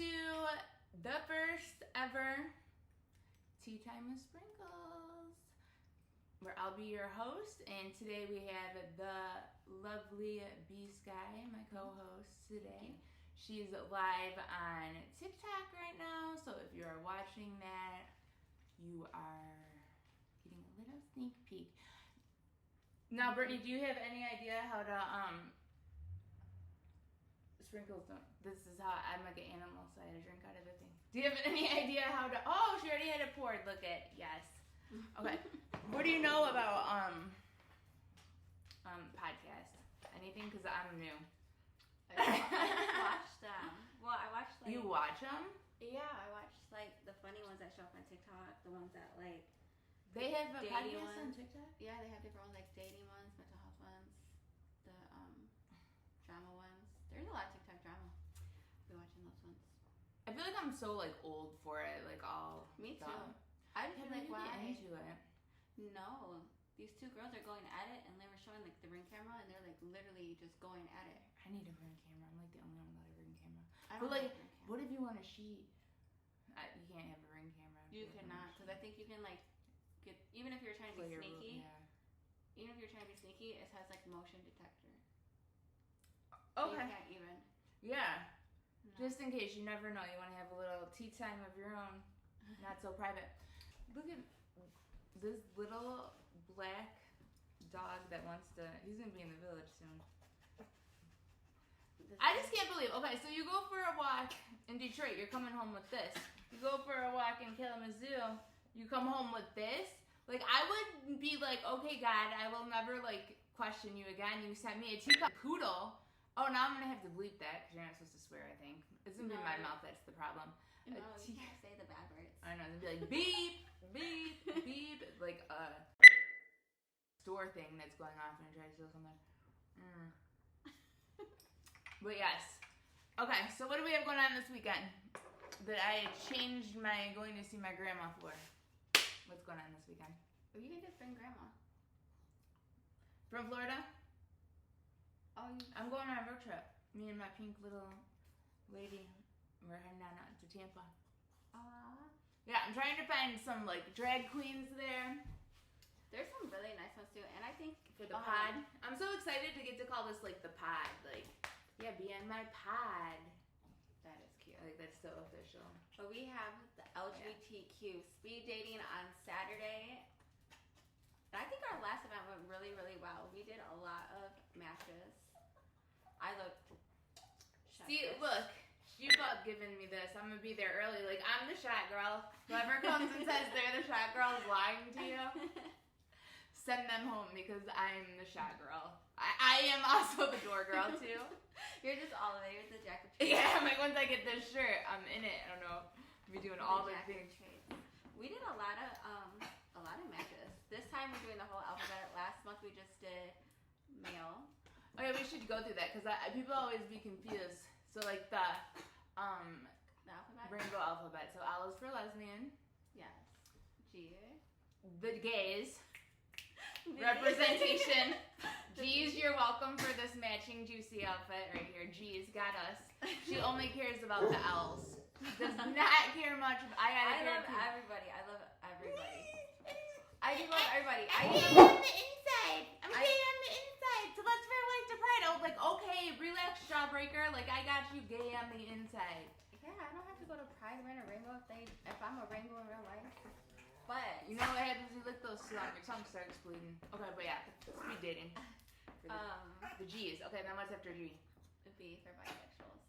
to the first ever Tea Time with Sprinkles, where I'll be your host, and today we have the lovely B Skye, my co-host today. She's live on TikTok right now, so if you are watching that, you are getting a little sneak peek. Now, Brittany, do you have any idea how to Sprinkles don't. This is how I'm like an animal, so I had to drink out of the thing. Do you have any idea how to? Oh, she already had it poured. Look at yes. Okay. What do you know about podcast? Anything? Because I'm new. I just watched them. Well, I watched like. You watch them? Yeah, I watched like the funny ones that show up on TikTok. The ones that like. They have a dating podcast ones on TikTok. Yeah, they have different ones like dating ones, mental health ones, the drama ones. There's a lot of TikTok drama. I've been watching those ones. I feel like I'm so like old for it. Like all. Me too. dumb. I just feel like why why? into it? No, these two girls are going at it, and they were showing like the ring camera, and they're like literally just going at it. I need a ring camera. I'm like the only one without a ring camera. I But don't like, have a ring camera. what if you want to cheat? You can't have a ring camera. You cannot, because I think you can like get even if you're trying to be sneaky. Yeah. Even if you're trying to be sneaky, it has like motion detector. Okay. So you can't even. Yeah. No. Just in case, you never know. You want to have a little tea time of your own, not so private. Look at this little black dog that wants to. He's gonna be in the village soon. I just can't believe. Okay, so you go for a walk in Detroit. You're coming home with this. You go for a walk in Kalamazoo. You come home with this. Like I would be like, okay, God, I will never like question you again. You sent me a teacup poodle. Oh, now I'm gonna have to bleep that because you're not supposed to swear. I think it's gonna be my mouth that's the problem. No, you can't say the bad words. I know. It'd be like beep, beep, beep, like a store thing that's going off and trying to steal something. But yes. Okay, so what do we have going on this weekend that I changed my going to see my grandma for? What's going on this weekend? You can just bring grandma. From Florida? Oh, I'm going on a road trip. Me and my pink little lady. We're heading on out to Tampa. Yeah, I'm trying to find some like drag queens there. There's some really nice ones too, and I think For the pod. I'm so excited to get to call this like the pod. Like, yeah, be on my pod. That is cute. Like that's so official. But we have the LGBTQ speed dating on Saturday. And I think our last event went really, really well. We did a lot of matches. I look. See, look. You've given me this. I'm gonna be there early. Like I'm the shot girl. Whoever comes and says they're the shot girl is lying to you. Send them home because I'm the shot girl. I am also the door girl too. You're just all of it. You're the jack of trades. Yeah, I'm like once I get this shirt, I'm in it. I don't know. I'll be doing all the things. We did a lot of matches. This time we're doing the whole alphabet. Last month we just did male. Okay, we should go through that because people always be confused. So like the alphabet? rainbow alphabet. So L is for lesbian. Yes. G. The gays. Representation. G's, you're welcome for this matching juicy outfit right here. G's got us. She only cares about the L's. Does not care much. I love everybody. I love everybody. I do love everybody. I'm gay on the inside. I'm gay on the inside. So let's wear white to pride. I was like, okay, relax, jawbreaker. Like I got you gay on the inside. Yeah, I don't have to go to Pride wearing a rainbow if I'm a rainbow in real life. But you know what happens? You lick those too long, your tongue starts bleeding. Okay, but yeah, speed dating. The G's. Okay, then what's after G? The B for bisexuals.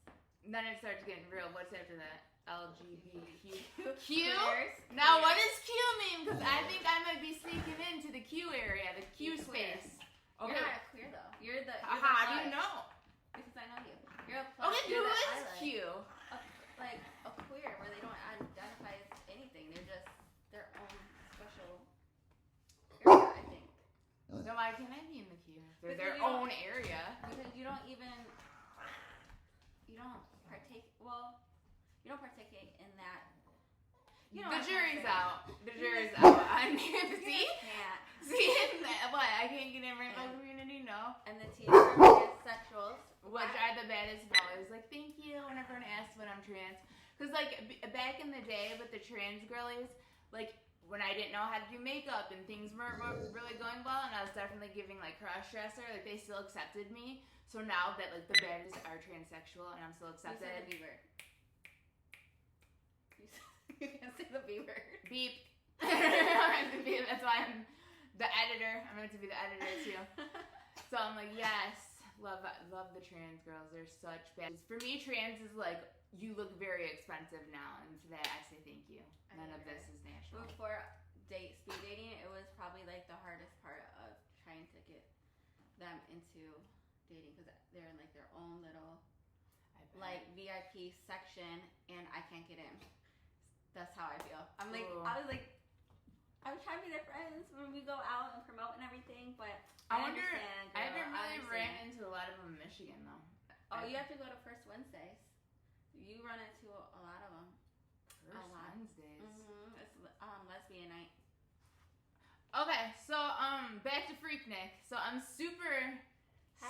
And then it starts getting real. What's after that? LGBTQ. Q? Queers. Now what does Q mean? Because I think I might be sneaking into the Q area, the Q space. Okay. You're not a queer though. You're the. How do you know? Because I know you. You're a plus. Okay, who is Q? Like a queer, where they don't identify as anything. They're just their own special area, I think. No, why can't I be in the Q? They're Because their own area. Because you don't partake. Well, you don't partake in that. You know the jury's out. The jury's just- out. I'm here to see. Yeah. See what? I can't get in rainbow community. No. And the T for transsexuals. Which are the baddest. I'm always like, thank you. Whenever I ask when I'm trans. Because, like, back in the day with the trans girlies, like, when I didn't know how to do makeup and things weren't really going well, and I was definitely giving, like, cross-dresser, like, they still accepted me. So now that, like, the baddies are transsexual and I'm still accepted. You said the B word. You can't say the B word. Beep. That's why I'm the editor. I'm meant to be the editor, too. So I'm like, yes, love the trans girls. They're such baddies. For me, trans is like, you look very expensive now, and for that I say thank you. None of this is natural. Before speed dating, it was probably like the hardest part of trying to get them into dating because they're in like their own little like VIP section, and I can't get in. That's how I feel. I'm like, Ooh. I was trying to be their friends when we go out and promote and everything, but I haven't really ran into a lot of them in Michigan though. Oh, you have to go to First Wednesdays. You run into a lot of them. First Wednesdays. Mm-hmm. It's lesbian night. Okay, so back to Freaknik. So I'm super.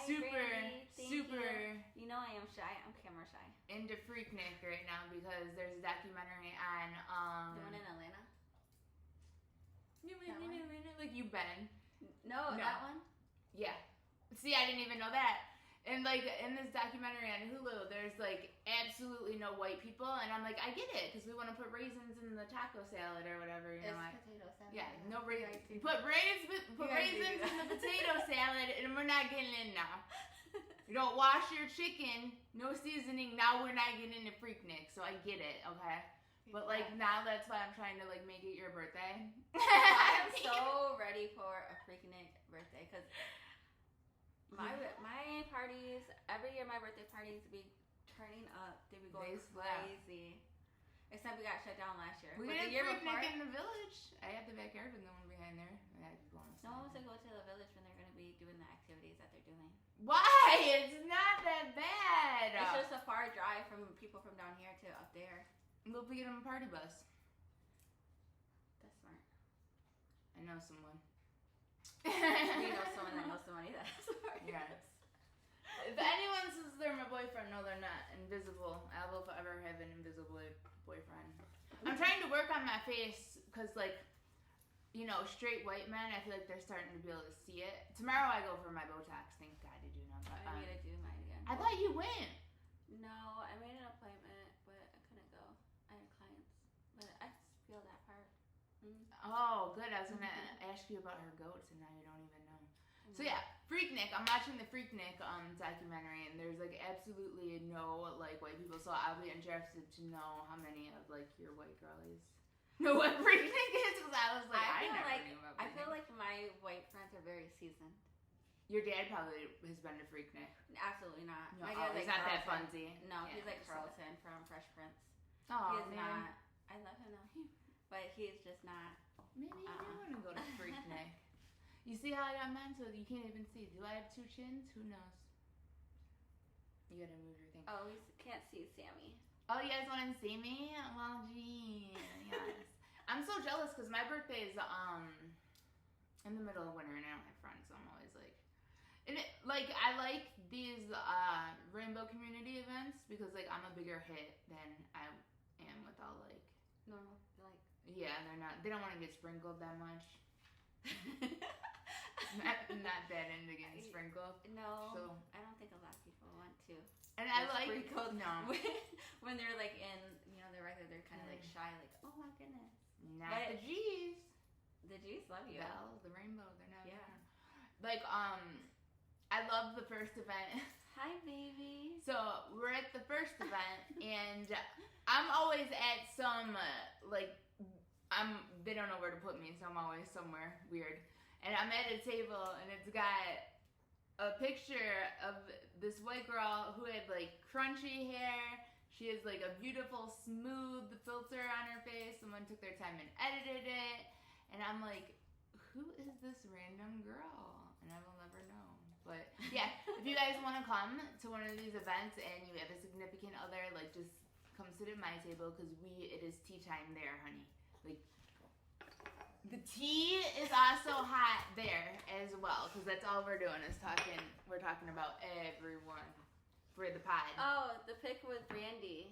You. You know I am shy. I'm camera shy. Into Freaknik right now because there's a documentary on the one in Atlanta. Like you've been. No, that one. Yeah. See, I didn't even know that. And like in this documentary on Hulu, there's like absolutely no white people, and I'm like, I get it because we want to put raisins in the taco salad or whatever. You know, potato salad. Yeah, no raisins. Put raisins in the potato salad, and we're not getting in now. You don't wash your chicken, no seasoning. Now we're not getting into Freaknik, so I get it, okay. But like now, that's why I'm trying to like make it your birthday. I am so ready for a Freaknik birthday because. My parties, every year my birthday parties be turning up. They be going crazy. Except we got shut down last year. We did Freaknik in the village. I had the backyard with no one behind there. No one wants to go to the village when they're going to be doing the activities that they're doing. Why? It's not that bad. It's just a far drive from people from down here to up there. We'll get them a party bus. That's smart. I know someone. You know someone that knows somebody that has a party bus. If anyone says they're my boyfriend, no, they're not. Invisible. I will forever have an invisible boyfriend. I'm trying to work on my face because, like, you know, straight white men, I feel like they're starting to be able to see it. Tomorrow I go for my Botox. Thank God I do not. I need to do mine again. I thought you went. No, I made an appointment, but I couldn't go. I had clients. But I feel that part. Mm-hmm. Oh, good. I was going to ask you about her goats, and now you don't even know. So yeah, Freaknik. I'm watching the Freaknik documentary, and there's like absolutely no like white people. So I'll be interested to know how many of like your white girlies know what Freaknik is. Because I was like, I never knew about Freaknik. I feel like my white friends are very seasoned. Your dad probably has been to Freaknik. Absolutely not. No, my dad's he's not that funsy. No, he's like Carlton from Fresh Prince. Oh, he is not. I love him though, but he's just not. Maybe you do want to go to Freaknik. You see how I got mine so you can't even see. Do I have two chins? Who knows? You gotta move your thing. Oh, we can't see Sammy. Oh, you guys want to see me? Well, gee, yes. I'm so jealous because my birthday is in the middle of winter and I don't have friends, so I'm always like, and it, like I like these rainbow community events because like I'm a bigger hit than I am with all like normal like. Yeah, they don't want to get sprinkled that much. not that into getting sprinkled. No, so, I don't think a lot of people want to. And I like sprinkled. No. when they're like in, they're regular, they're kind of like shy, like oh my goodness. Not the G's. The G's love you. Well, the rainbow, they're not. Yeah. Like I love the first event. Hi, baby. So we're at the first event, and I'm always at some they don't know where to put me, so I'm always somewhere weird. And I'm at a table, and it's got a picture of this white girl who had like crunchy hair. She has like a beautiful, smooth filter on her face. Someone took their time and edited it. And I'm like, who is this random girl? And I will never know. But yeah, if you guys want to come to one of these events and you have a significant other, like just come sit at my table because it is tea time there, honey. Like, the tea is also hot there as well, because that's all we're doing is talking. We're talking about everyone for the pod. Oh, the pic with Brandy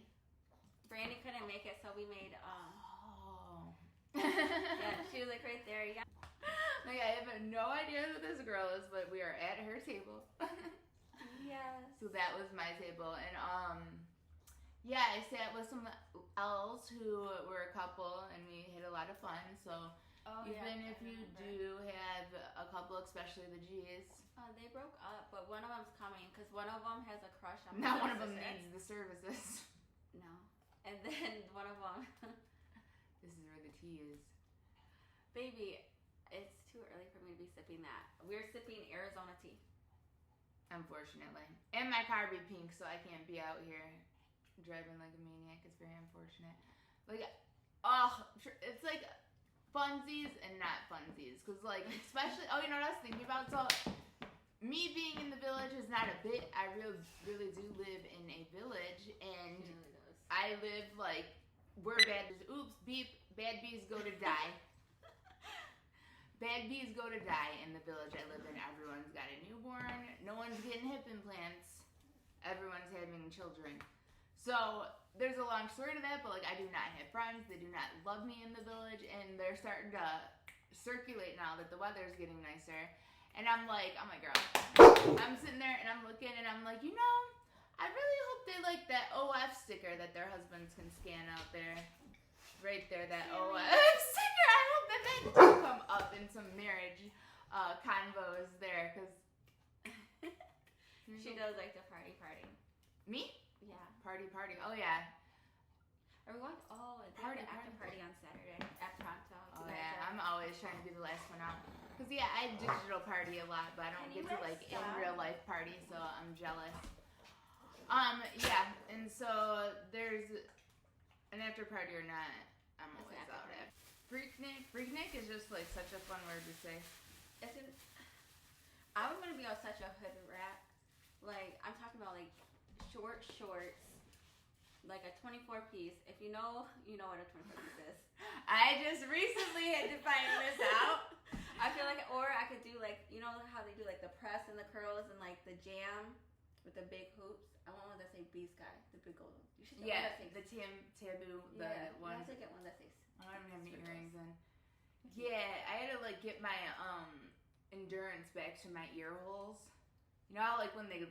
Randy couldn't make it, so we made Oh. yeah, she was like right there. Yeah. Like, I have no idea who this girl is, but we are at her table. Yes. So that was my table, and yeah, I sat with some L's who were a couple, and we had a lot of fun. So even if you do have a couple, especially the G's, they broke up, but one of them's coming because one of them has a crush on. Not one of them needs the services. No, and then one of them. This is where the tea is. Baby, it's too early for me to be sipping that. We're sipping Arizona tea. Unfortunately. And my car be pink, so I can't be out here driving like a maniac. It's very unfortunate. Like, it's like funsies and not funsies. Because, like, especially, you know what I was thinking about? So, me being in the village is not a bit. I really do live in a village, and I live like where bad bees go to die. Bad bees go to die in the village I live in. Everyone's got a newborn. No one's getting hip implants. Everyone's having children. So there's a long story to that, but like I do not have friends. They do not love me in the village, and they're starting to circulate now that the weather's getting nicer. And I'm like, oh my girl. I'm sitting there and I'm looking and I'm like, you know, I really hope they like that OF sticker that their husbands can scan out there. Right there, that OF sticker. I hope that does come up in some marriage convos there, because she does like the party. Me? Yeah. Party. Oh yeah. Are we going? Oh, it's after party on Saturday at Pronto. Oh yeah, I'm always trying to be the last one out. Cause yeah, I digital party a lot, but I don't get to like in real life party, so I'm jealous. Yeah, and so there's an after party or not, I'm always out at. Freaknik is just like such a fun word to say. I was gonna be on such a hood rat. Like I'm talking about like short shorts. Like a 24 piece. If you know what a 24 piece is. I just recently had to find this out. I feel like, or I could do like, you know how they do like the press and the curls and like the jam with the big hoops. I want one that say B Skye, the big gold one. You should get one that says taboo, the one. You have to get one that says. I don't have any earrings in. Yeah, I had to like get my endurance back to my ear holes. You know how like when you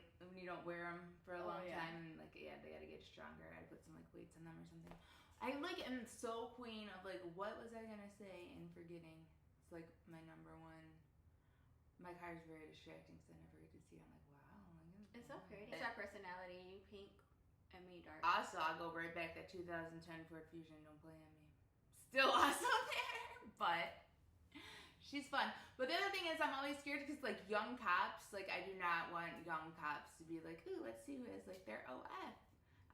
don't wear them for a long time, and like they gotta get stronger. I put some like weights on them or something. I like am so queen of like what was I gonna say and forgetting. It's like my number one. My car is very distracting because I never get to see it. I'm like, wow, it's so pretty. It's our personality. You pink and me dark. Also, I'll go right back to 2010 Ford Fusion. Don't play on me. Still awesome there, but. She's fun. But the other thing is I'm always scared because like young cops, like I do not want young cops to be like, ooh, let's see who has like their OF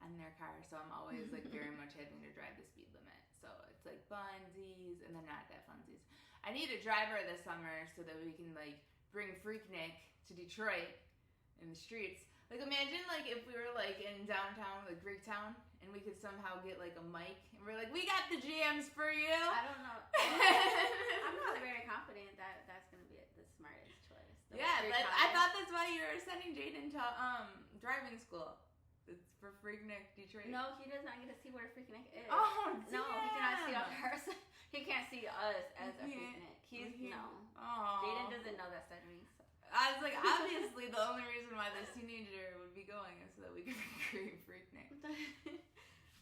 on their car. So I'm always like very much having to drive the speed limit. So it's like funsies and then not that funsies. I need a driver this summer so that we can like bring Freaknik to Detroit in the streets. Like imagine like if we were like in downtown, like Greektown, and we could somehow get like a mic and we're like, we got the jams for you. I don't know. I'm not very confident that that's gonna be the smartest choice. I thought that's why you were sending Jaden to driving school. It's for Freaknik Detroit. No, he does not get to see what a Freaknik is. Oh, no, he cannot see our person. He can't see us as a Freaknik. No. Oh. Jaden doesn't know that side of me. So. I was like, obviously, the only reason why this teenager would be going is so that we could create Freaknik.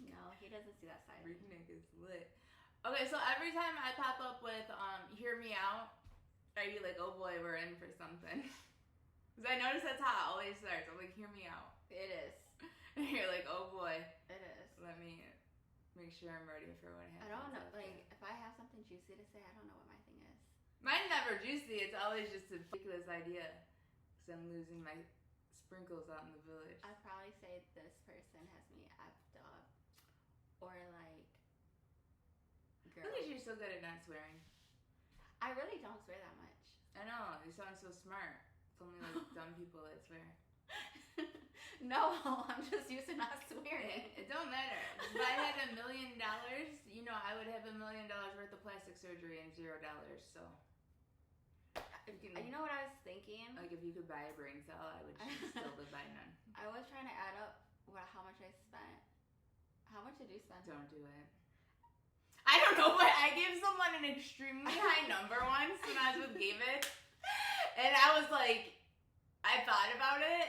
No, he doesn't see that side. Freaknik is lit. Okay, so every time I pop up with "Hear Me Out," are you like, oh boy, we're in for something? Because I notice that's how it always starts. I'm like, hear me out. It is. And you're like, oh boy. It is. Let me make sure I'm ready for what happens. I don't know. Like, if I have something juicy to say, I don't know what my thing is. Mine's never juicy. It's always just a ridiculous idea. Because I'm losing my sprinkles out in the village. I'd probably say this person has me effed up. Or like, girl. Look at you, so good at not swearing. I really don't swear that much. I know. You sound so smart. It's only like dumb people that swear. No, I'm just used to not swearing. It don't matter. If I had $1 million, you know, I would have $1 million worth of plastic surgery and $0. So, you know what I was thinking? Like if you could buy a brain cell, I would still buy none. I was trying to add up how much I spent. How much much did you spend? Don't do it. I don't know, but I gave someone an extremely high number once when I was with David. And I was like, I thought about it.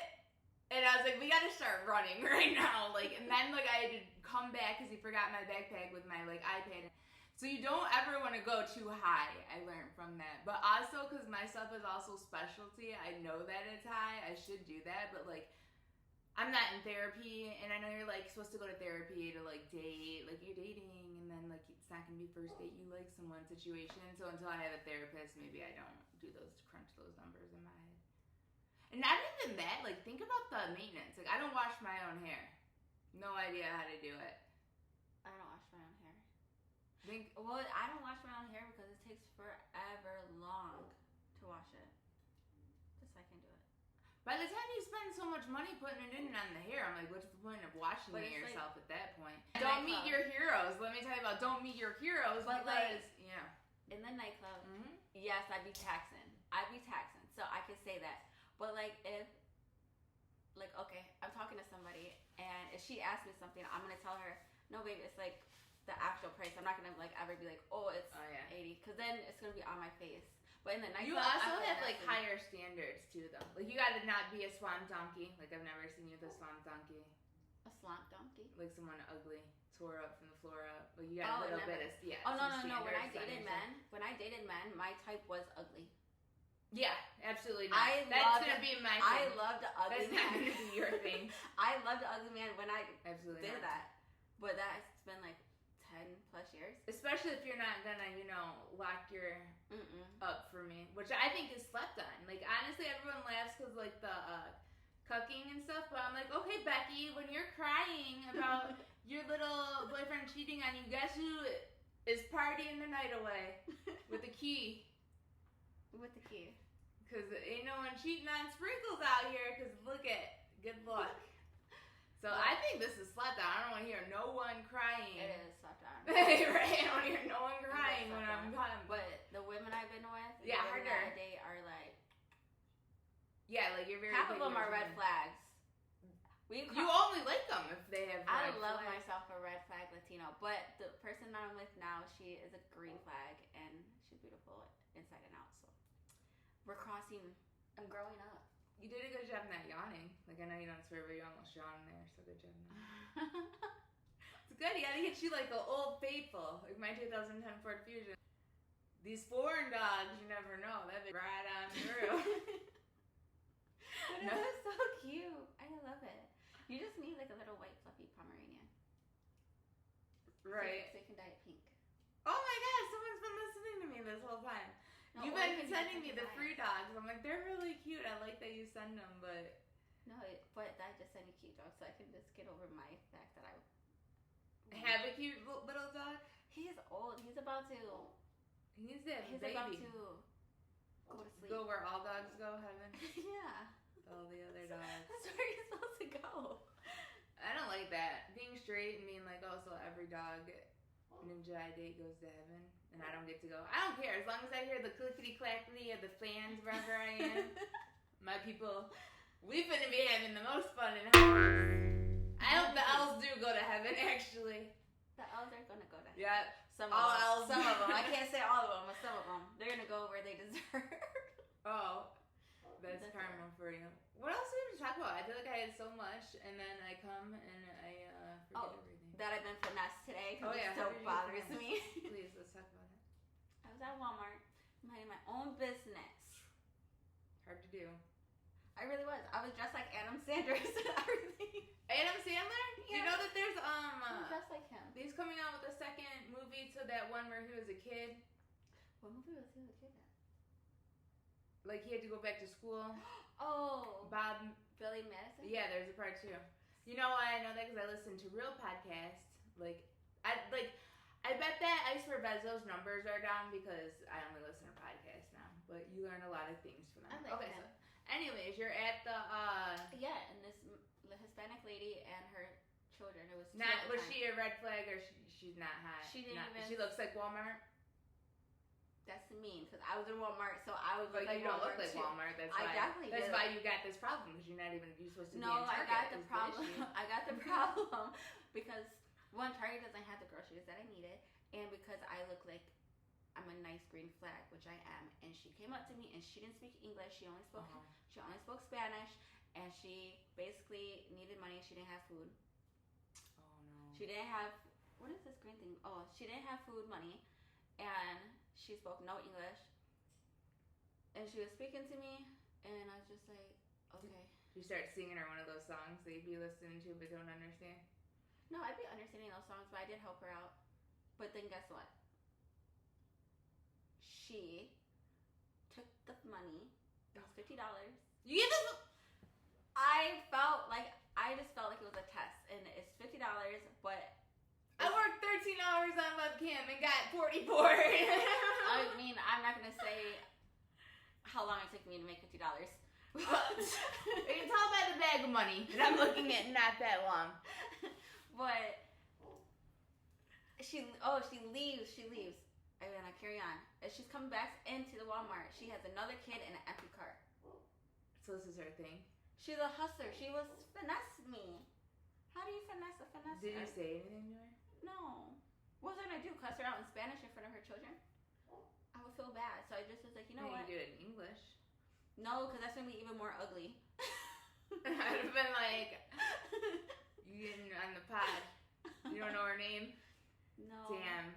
And I was like, we gotta start running right now. Like, and then like I had to come back because he forgot my backpack with my like iPad. So you don't ever want to go too high. I learned from that. But also because my stuff is also specialty, I know that it's high. I should do that. But like, I'm not in therapy, and I know you're like supposed to go to therapy to like date, like you're dating, and then like it's not gonna be first date you like someone situation. So until I have a therapist, maybe I don't do those crunch those numbers in my head. And not even that, like think about the maintenance. Like I don't wash my own hair. No idea how to do it. I don't wash my own hair. Well, I don't wash my own hair because it takes forever long to wash it. Just so I can do it. By the time you spend so much money putting it in on the hair, I'm like, what's the point of washing it yourself at that point? Don't meet your heroes. Let me tell you about don't meet your heroes but because, in the nightclub, yes, I'd be taxing. So I can say that. But like if, like, okay, I'm talking to somebody and if she asks me something, I'm going to tell her, no, baby, it's like the actual price. I'm not going to like ever be like, oh, it's 80. Because then it's going to be on my face. But in the nightclub, you also have like higher standards too, though. Like you gotta not be a swamp donkey. Like I've never seen you with a swamp donkey. A swamp donkey? Like someone ugly, tore up from the floor up. Like you got a little bit of Oh no. When I dated men, my type was ugly. Yeah, absolutely not. That's gonna be my thing. I loved the ugly man. That's not gonna be your thing. I loved the ugly man when I absolutely did that. But that's been like 10 plus years. Especially if you're not gonna, lock your up for me, which I think is slept on. Like honestly, everyone laughs because like the cucking and stuff, but I'm like, okay, Becky, when you're crying about your little boyfriend cheating on you, guess who is partying the night away with the key? With the key. Because ain't no one cheating on Sprinkles out here. Because look at, good luck. So I think this is slept on. I don't want to hear no one crying. It is slept on. Right? I don't want to hear no one crying when I'm done. But the women I've been with, harder. They are like, like you're very. Half of them are red flags. You only like them if they have. I love myself a red flag Latino, but the person that I'm with now, she is a green flag, and she's beautiful inside and out. So we're crossing. I'm growing up. You did a good job not yawning. Like, I know you don't swear, but you almost yawned there, so good job. It's good. You gotta get you like the old faithful, like my 2010 Ford Fusion. These foreign dogs, you never know. That'd be right on through. But it was so cute. I love it. You just need like a little white fluffy Pomeranian. Right. So you can dye it pink. Oh my God, someone's been listening to me this whole time. No, you've been sending me the free dogs. I'm like, they're really cute. I like that you send them, but... No, but I just send you cute dogs so I can just get over my fact that I... Have a cute little dog? He's old. He's about to... He's baby. About to go to sleep. Go where all dogs go, heaven? Yeah. All the other dogs. That's where you're supposed to go. I don't like that. Being straight and being like, oh, so every dog ninja I date goes to heaven. And I don't get to go. I don't care. As long as I hear the clickety-clackety of the fans wherever I am. My people, we finna be having the most fun in heaven. I hope the elves do go to heaven, actually. The elves are gonna go to heaven. Yeah. Some of them. I can't say all of them, but some of them. They're gonna go where they deserve. Oh. That's karma for you. What else do we have to talk about? I feel like I had so much, and then I come and I forget everything. That I've been finessed today because it so bothers me. Please, let's talk about it. I was at Walmart, minding my own business. Hard to do. I really was. I was dressed like Adam Sandler and everything. Adam Sandler? Yeah. You know that there's I'm dressed like him. He's coming out with a second movie to that one where he was a kid. What movie was he a kid at? Like he had to go back to school. Oh. Billy Madison? Yeah, there's a part 2. You know why I know that? Because I listen to real podcasts. I bet that I swear Bezos' numbers are down because I only listen to podcasts now. But you learn a lot of things from them. I like so anyways, you're at the and this Hispanic lady and her children. It was was she a red flag or she's not hot? She didn't even. She looks like Walmart. That's mean because I was in Walmart, so I was. But like you don't Walmart look like too. Walmart. That's why. That's why you got this problem because you're supposed to be in Target. No, I got the problem. I got the problem because One, Target doesn't have the groceries that I needed, and because I look like I'm a nice green flag, which I am, and she came up to me and she didn't speak English. She only spoke Spanish, and she basically needed money. She didn't have food. Oh no. She didn't have, what is this green thing? Oh, she didn't have food money, and she spoke no English. And she was speaking to me, and I was just like, okay. You start singing her one of those songs that you'd be listening to but don't understand? No, I'd be understanding those songs, but I did help her out. But then guess what? She took the money. It was $50. You gave us. I just felt like it was a test, and it's $50. But I worked 13 hours on webcam and got 44. I mean, I'm not gonna say how long it took me to make $50. You can tell by the bag of money, and I'm looking at not that long. But she leaves, and then I carry on. And she's coming back into the Walmart. She has another kid in an empty cart. So this is her thing? She's a hustler. She was finesse me. How do you finesse a finesse? Did you say anything to her? No. What was I gonna do? Cuss her out in Spanish in front of her children? I would feel bad. So I just was like, you know what? You do it in English. No, because that's gonna be even more ugly. I'd have been like, you getting on the pod. You don't know her name? No. Damn.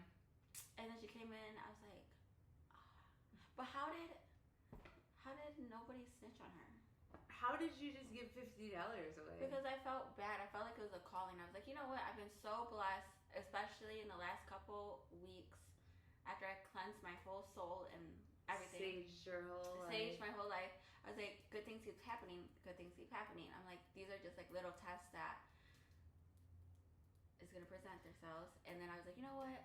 And then she came in. I was like, but how did nobody snitch on her? How did you just give $50 away? Because I felt bad. I felt like it was a calling. I was like, you know what? I've been so blessed, especially in the last couple weeks after I cleansed my whole soul and everything. Saged my whole life. I was like, good things keep happening. Good things keep happening. I'm like, these are just like little tests that is gonna present themselves. And then I was like, you know what?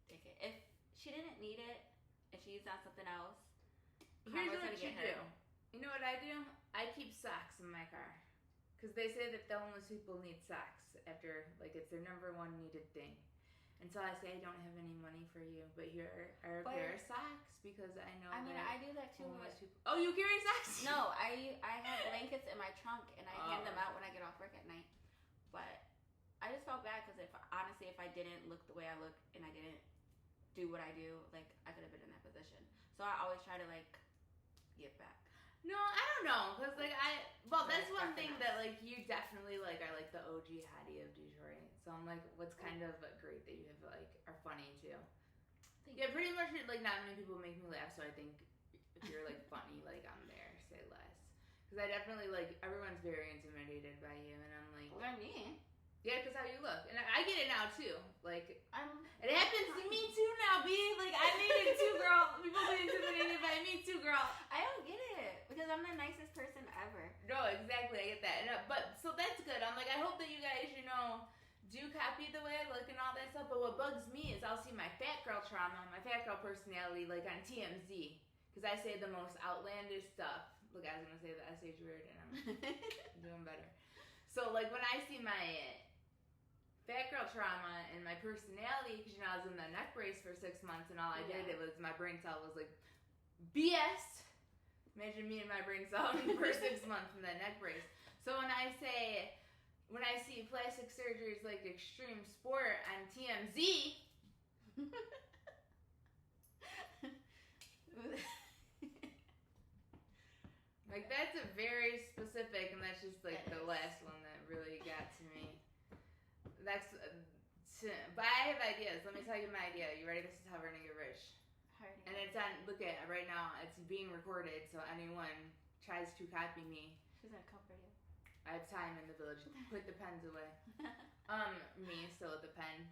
Take it. If she didn't need it, and she used on something else, here's what you do. You know what I do? I keep socks in my car. Because they say that the homeless people need socks after, like, it's their number one needed thing. And so I say, I don't have any money for you, but here are a pair of socks because I know I mean, I do that too. People... Oh, you carry socks? No, I have blankets in my trunk and I hand them out when I get off work at night. But I just felt bad because if I didn't look the way I look and I didn't do what I do, like, I could have been in that position. So I always try to, like, give back. No, I don't know, because, like, that's one thing that, like, you definitely, like, are, like, the OG hottie of Detroit. So I'm, like, what's kind of great that you have, like, are funny, too. Yeah, pretty much, like, not many people make me laugh, so I think if you're, like, funny, like, I'm there, say less. Because I definitely, like, everyone's very intimidated by you, and I'm, like... By me? Yeah, because how you look. And I get it now, too. Like, it happens to me, too, now, B. Like, I made it, too, girl. People be intimidated by me, too, girl. I don't get it. Because I'm the nicest person ever. No, exactly. I get that. And, but, so that's good. I'm like, I hope that you guys, you know, do copy the way I look and all that stuff. But what bugs me is I'll see my fat girl trauma, my fat girl personality, like, on TMZ. Because I say the most outlandish stuff. Look, I was going to say the SH word, and I'm doing better. So, like, when I see my... fat girl trauma and my personality, because, you know, I was in the neck brace for 6 months and all I did, it was, my brain cell was like, BS! Imagine me and my brain cell for 6 months in that neck brace. So when I see plastic surgery is like extreme sport on TMZ, like, that's a very specific, and that's just, like, the last one that really got to me. But I have ideas. Let me tell you my idea. You ready? This is how we're gonna get rich. And it's on, look at it, right now, it's being recorded, so anyone tries to copy me. She's gonna come for you. I have time in the village. Put the pens away. Me, still at the pen.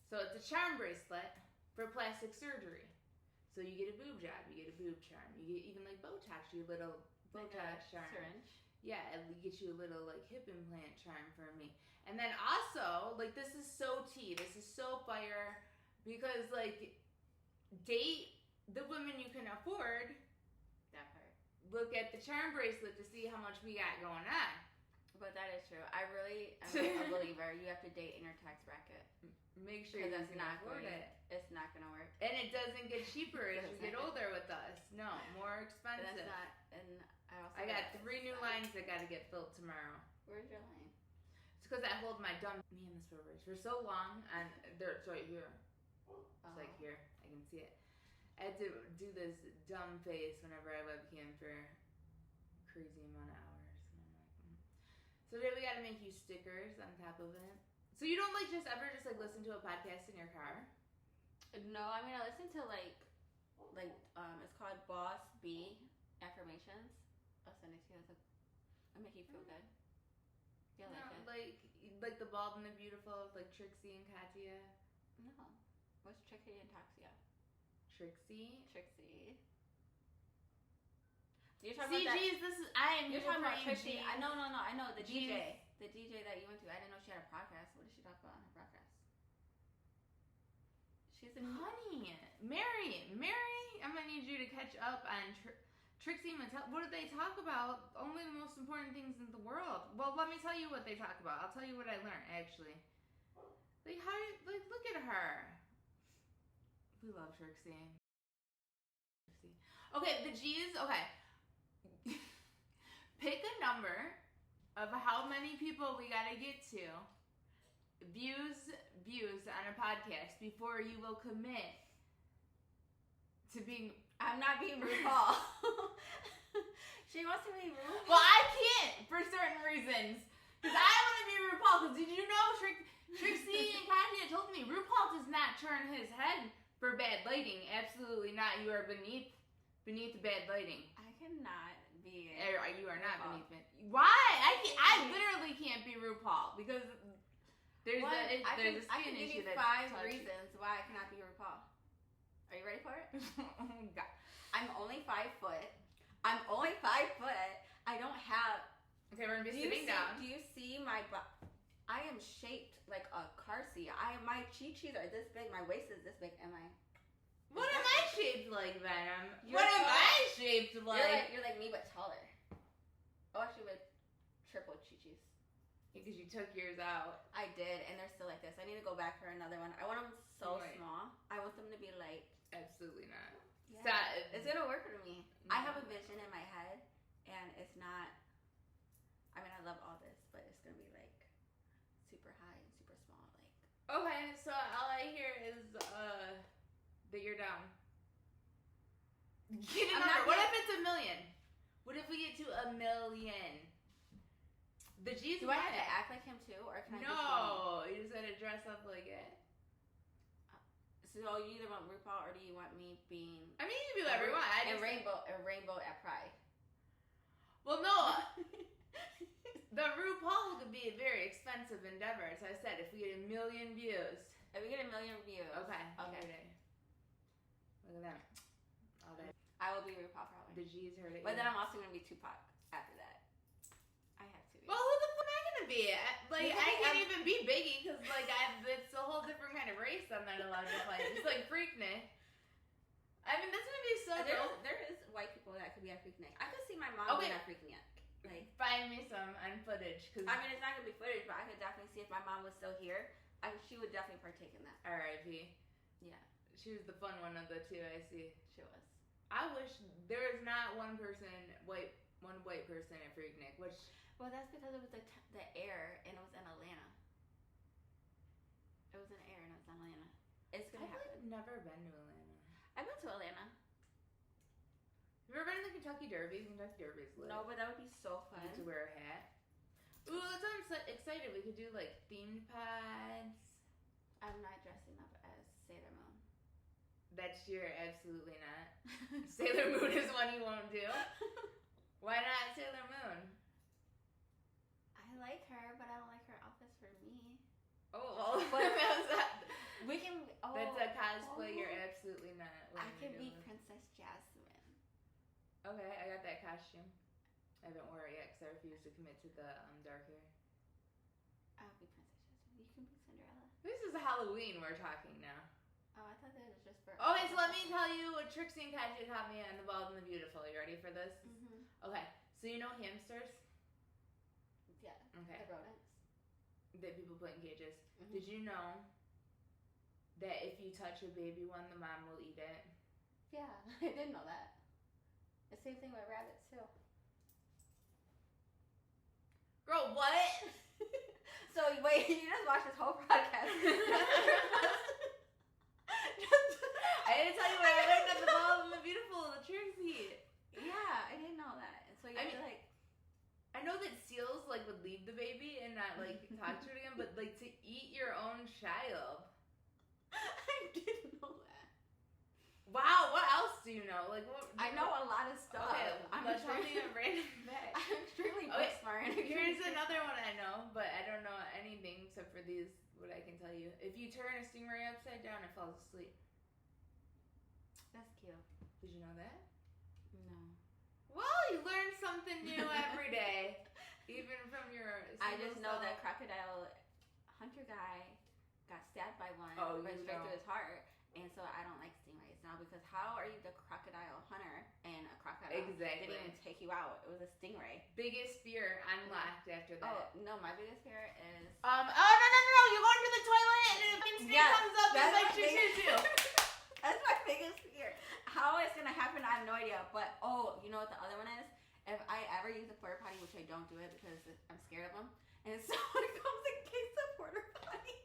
So it's a charm bracelet for plastic surgery. So you get a boob job, you get a boob charm. You get even, like, Botox, your little Botox charm. Syringe. Yeah, and we get you a little, like, hip implant charm for me. And then also, like, this is so tea. This is so fire. Because, like, date the women you can afford. That part. Look at the charm bracelet to see how much we got going on. But that is true. I'm a believer. You have to date in your tax bracket. Make sure you can afford it. It's not going to work. And it doesn't get cheaper as you get older with us. No, more expensive. That's not, and I got 3 new lines that got to get filled tomorrow. Where's your line? It's because I hold my dumb me and this reverse for so long, and it's right here. It's like here, I can see it. I had to do this dumb face whenever I webcam for crazy amount of hours, and I'm like, So today we gotta make you stickers on top of it. So you don't like just ever just like listen to a podcast in your car? No, I mean I listen to like it's called Boss B Affirmations. I'll send it to you. It'll make you feel good. Yeah, No, like it. like the Bald and the Beautiful, like Trixie and Katya. No, what's Trixie and Taxia? Trixie. You're talking about geez, this is You're talking about Trixie. I know. The Geez. DJ that you went to. I didn't know she had a podcast. What did she talk about on her podcast? She's a honey, Mary. I'm gonna need you to catch up on Trixie Mattel. What did they talk about? Only the most important things in the world. Well, let me tell you what they talk about. I'll tell you what I learned actually. Look at her. We love Trixie. Okay, the G's. Okay. Pick a number of how many people we gotta get to views on a podcast before you will commit to being. I'm not being RuPaul. She wants to be RuPaul. Well, I can't for certain reasons because I want to be RuPaul. Because did you know Trixie and Katya told me RuPaul does not turn his head for bad lighting. Absolutely not. You are beneath the bad lighting. I cannot be. You are not RuPaul. Beneath it. Why? I literally can't be RuPaul because there's a skin I can give issue. You 5 reasons why I cannot be RuPaul. Are you ready for it? Oh God. I'm only 5 foot. I don't have. Okay, we're gonna be sitting down. Do you see my butt? I am shaped like a car seat. My cheeks are this big. My waist is this big. What am I shaped like then? What am I shaped like? You're like me but taller. Oh, actually with triple chichis. Because you took yours out. I did, and they're still like this. I need to go back for another one. I want them so small. I want them to be like. Absolutely not. Yeah. Stop. It's gonna work for me. No. I have a vision in my head, and it's not. I mean, I love all this, but it's gonna be like super high and super small, like. Okay, so all I hear is that you're down. Get a number. What if it's 1 million? What if we get to 1 million? The G's. Do I have to act like him too, or can I? No, you just gotta dress up like it. So you either want RuPaul or do you want me being? I mean, you can do whatever you want. A rainbow at Pride. Well, no. The RuPaul could be a very expensive endeavor. So I said, if we get 1 million views. If we get 1 million views. Okay. Okay. Look at that. All day. I will be RuPaul probably. The G's heard it. But then I'm also gonna be Tupac after that. I have to be. Well, who the fuck am I gonna be? Like, I can't even be Biggie because like it's a whole different kind of race I'm not allowed to play. It's like Freaknik. I mean, that's gonna be so dope. There is white people that could be at Freaknik. I could see my mom being at Freaknik. Like, find me some on footage. Cause I mean, it's not gonna be footage, but I could definitely see if my mom was still here. She would definitely partake in that. R.I.P. Yeah. She was the fun one of the two. I see. She was. I wish there was not one white person at Freaknik, which. Well, that's because it was the air, and it was in Atlanta. It was in air, and it was in Atlanta. It's gonna happen. I've never been to Atlanta. I've been to Atlanta. Have you ever been to the Kentucky Derby? Kentucky Derby's lit. No, but that would be so fun. You get to wear a hat. Ooh, that's why I'm so excited. We could do like themed pods. I'm not dressing up as Sailor Moon. That's absolutely not. Sailor Moon is one you won't do. Why not Sailor Moon? I like her, but I don't like her outfits for me. Oh, well, we can. Oh, that's a cosplay. You're absolutely not. I can be Princess Jasmine. Okay, I got that costume. I haven't worn it yet because I refuse to commit to the dark hair. I'll be Princess Jasmine. You can be Cinderella. This is Halloween we're talking now. Oh, I thought that was just for. Okay, so let me tell you what Trixie and Katya taught me on The Bald and the Beautiful. You ready for this? Mm-hmm. Okay, so you know hamsters? Yeah. Okay. The rodents. That people put in cages. Mm-hmm. Did you know that if you touch a baby one, the mom will eat it? Yeah, I didn't know that. The same thing with rabbits too. Girl, what? So So wait, you just watched this whole podcast. I didn't tell you what I learned at the Ball and the Beautiful, the cheer seat. Yeah, I didn't know that. And so you have to like. I know that seals like would leave the baby and not like talk to it again, but like to eat your own child. I didn't know that. Wow, what else do you know? Like what? I know a lot of stuff. Okay, let's tell me a random fact. I'm extremely book smart. Here's another one I know, but I don't know anything except for these. What I can tell you: if you turn a stingray upside down, it falls asleep. That's cute. Did you know that? No. Well, you learn something new every day, even from your. I just know that crocodile hunter guy got stabbed by one, right straight through his heart, and so I don't like stingrays now because how are you the crocodile hunter and a crocodile didn't even take you out? It was a stingray. Biggest fear unlocked after that. Oh no, my biggest fear is. Oh no! You go into the toilet and it comes up and like shoo. That's my biggest fear. How it's gonna happen, I have no idea. But you know what the other one is? If I ever use a porta potty, which I don't do it because I'm scared of them, and someone comes and kicks the porta potty,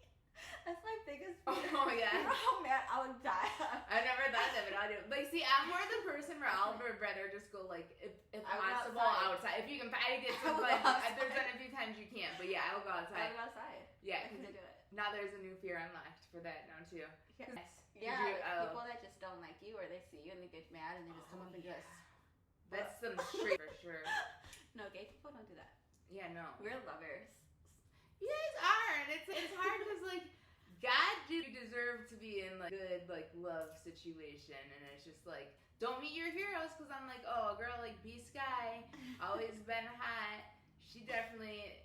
that's my biggest fear. Oh yeah. You know how mad I would die. I've never thought of it. I do. Like, see, I'm more the person where I'll rather just go like, if possible, outside. If you can get some, like, there's been a few times you can't, but yeah, I'll go outside. I'll go outside. Yeah, because I do it. Now there's a new fear unlocked for that now too. Yes. Yeah, people that just don't like you or they see you and they get mad and they just come up and just. That's some straight for sure. No, gay people don't do that. Yeah, no. We're lovers. You guys are, and it's hard because like God do deserve to be in like good like love situation, and it's just like don't meet your heroes because I'm like a girl like B Skye, always been hot. She definitely.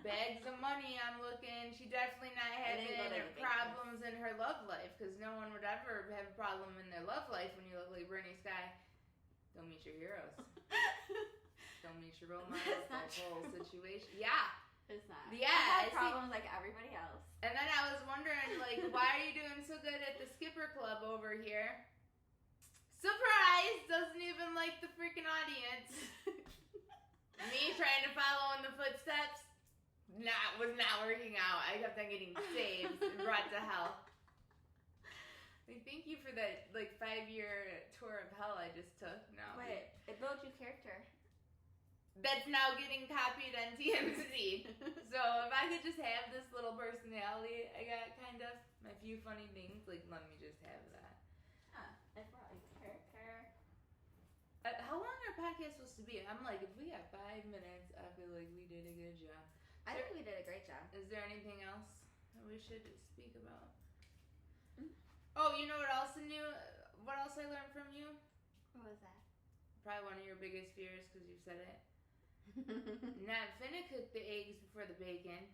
Bags of money, I'm looking. She definitely not having problems in her love life because no one would ever have a problem in their love life when you look like Brittani Skye. Don't meet your heroes. Don't meet your role models. That whole situation. Yeah. It's not. Yeah. I have problems like everybody else. And then I was wondering, like, why are you doing so good at the Skipper Club over here? Surprise! Doesn't even like the freaking audience. Me trying to follow in the footsteps. Was not working out. I kept on getting saved and brought to hell. Like, thank you for that 5-year tour of hell I just took. No. Wait, it builds your character. That's now getting copied on TMZ. So if I could just have this little personality I got kind of, my few funny things, let me just have that. It brought your character. How long are podcasts supposed to be? I'm like, if we got 5 minutes, I feel like we did a good job. I think we did a great job. Is there anything else that we should speak about? Oh, you know what else I knew? What else I learned from you? What was that? Probably one of your biggest fears because you said it. Not finna cook the eggs before the bacon.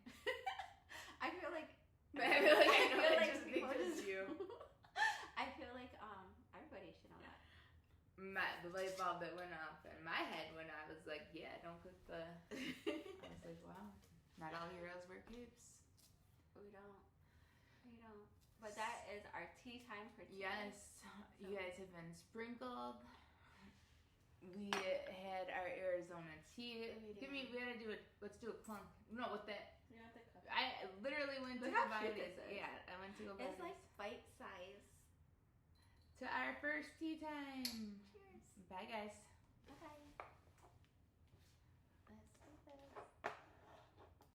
I feel like I know it just because you. I feel like everybody should know that. The light bulb that went off in my head when I was like, yeah, don't cook the. I was like, wow. Not all heroes wear capes. We don't. But that is our tea time for today. Yes. You guys have been sprinkled. We had our Arizona tea. We gotta do it. Let's do a clunk. No, with that. You have to cook. I literally went to go buy this. Yeah, I went to go buy this. It's like bite size. To our first tea time. Cheers. Bye, guys.